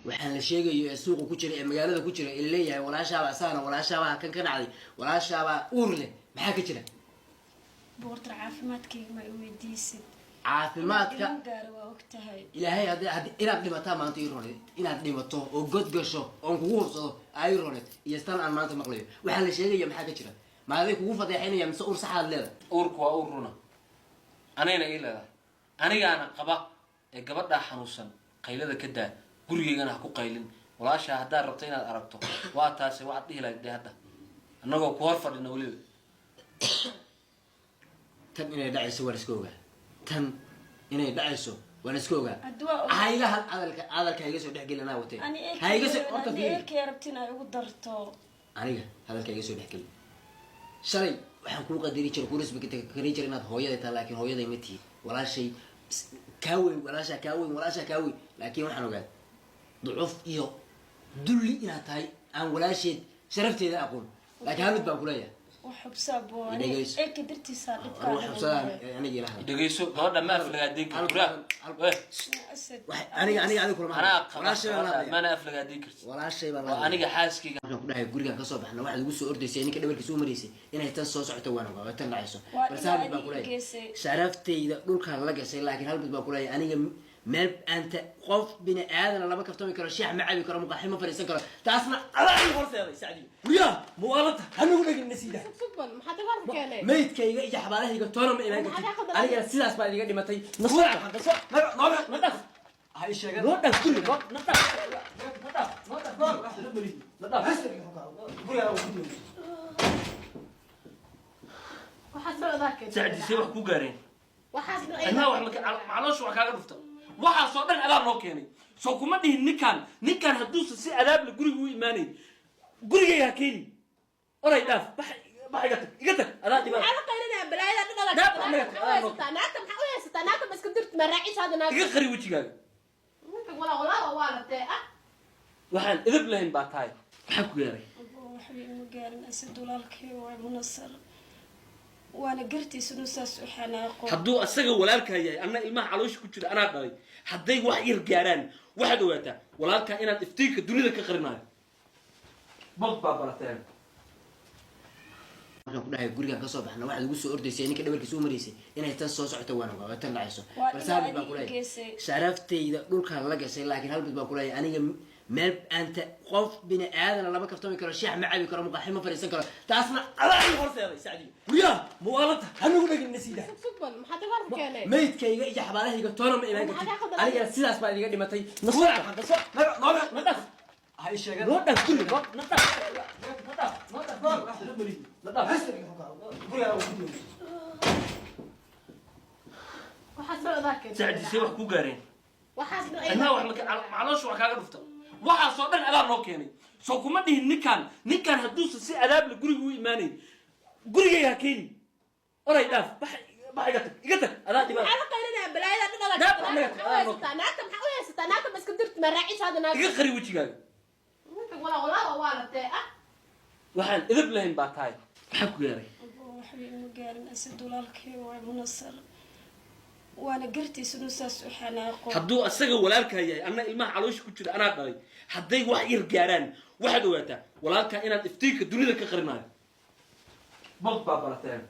waxaan la sheegayo ee suuqa ku jira ee magaalada ku jira in leeyahay walaashaaba saana walaashaaba kan ka dhacday walaashaaba uur leh maxaa ka jira boortar caafimaadkayga ma weydiisid caafimaadka gaar waa ogtahay ilaahay hadii inaad dhimataa maanta ii roneed inaad dhimato oo god gasho oo kugu hubsado ay roneed iyo stan aan maanta maqlayo waxaan la sheegayo maxaa ka jira maaday kugu fadeexinaya mise uur saxaad leedahay uurku waa uur runa anayna ii leedahay anigaana qaba ee gabadha xanuunsan qaylada ka daa gurigeygana ha ku qaylin walaasha haddaad rabto inaad aragto waa taasi waxaad dhihi lahayd dee hadda annagoo ku hor fadhina weliba tan inay dhacayso waan iska ogaa tan inay dhacayso waan iska ogaa haylaha hadalka iga soo dhexgeli anaa watee ha iga soo horta fiiri rabtin ay ugu darto aniga hadalka iga soo dhexgeli shalay waxaan kuu qadari jiray kuu respect kari jiray inaad hooyaday tahay laakiin hooyaday ma tihi walaashay kaaweyn walaasha kaaweyn laakiin waxaan ogaa ducuf iyo dulli inaad tahay aan walaasheed sharafteeda aqoon laakiin hal mid baan kuleeyahay وحبسابو إيك درتي صار دقيسو قرنا ما أفلق هديك أنا كل ما أنا أفلق هديك ولا شيء أنا حاسك كنا يقول لك كصوب إحنا واحد يقول أردي سيني كده بلكي سو مريسي إنه يتنصص حتى وانا ويتن عيسو بس هذا بقولي شرفتي إذا دول كان لقى شيء لكن هل بقولي أنا ما أنت خوف بني آدم الله بكفتهم يكره شيء معي يكره مقحمة فريسة كره تاسمع الله يفرس يا سعدي ويا موالط هم يقول لك النسيدة سبحان ما حد يعرف كله ميت كي يجي حبالة يقول تونم إيمان أنا جالس سيدا أسمع اللي قاعد متى نصر نطق هاي الشيء نطق كله نطق سعدي سوى كوجارين أنا وحنا معلش وحكاك رفته واحد صادق ألعاب نوكيني سو كم ده نكان هدوس سي ألعاب لجوري هو إيماني جوري يا كيني أراي داف بح يقتك أنا تبى أنا قايلنا بلاي أنا ستانات بس كنت مرعيش هذا ناس يخري وجهك ولا وحن إذا بلين باتاي حكوا يا ري حبيبي مقارن أسد دولارك ومنصر وانا قرتي سنوساس وحنا حدو اسغا ولالكا ياي انا ilma xaloosh ku jira ana dhalay haday wax yar gaaraan waxa dhawaata walaalka inaad iftiinka dunida ka qarinayo baba barateen waxaan ku dhahay guriga ka soo baxna waxa lagu soo ordaysay ninka dhabarkiisa u mareysay inay tan soo socoto waan ogaa tan dhacayso bas hal baan ku leeyahay sharaftayda dhulkan la gashay laakiin hal mid baan ku leeyahay aniga meel أنت خوف بني آدم الله بكفتهم يكره شيء معي يكره مقحمة فريسة كره تاسمع الله يفرس يا سعدي ويا موالط هم يقول لك النسيدة سبحان ما حد يعرف كله ميت كي يجي حبالة يقول تونم إيمان أنا جالس سيدا أسمع اللي قاعد متى نصر نطق هاي الشيء نطق كله نطق سعدي سوى كوجارين أنا وحنا معلش وحكاك رفته واحد صادق ألعاب نوكيني سو كم ده نكان هدوس سي ألعاب لجوري هو إيماني جوري يا كيني أراي داف بح يقتك أنا تبى أنا قايلنا بلاي أنا ستانات بس كنت مرعيش هذا ناس يخري وجهك ولا وحن إذا بلين باتاي حكوا يا ري حبيبي مقارن أسد دولارك ومنصر وانا قرتي سنوساس وحنا حدو اسغا ولالكا ياي انا ilma xaloosh ku jira ana dhalay haday wax yar gaaraan waxa dhawaata walaalka inaad iftiinka dunida ka qarinayo baba barateen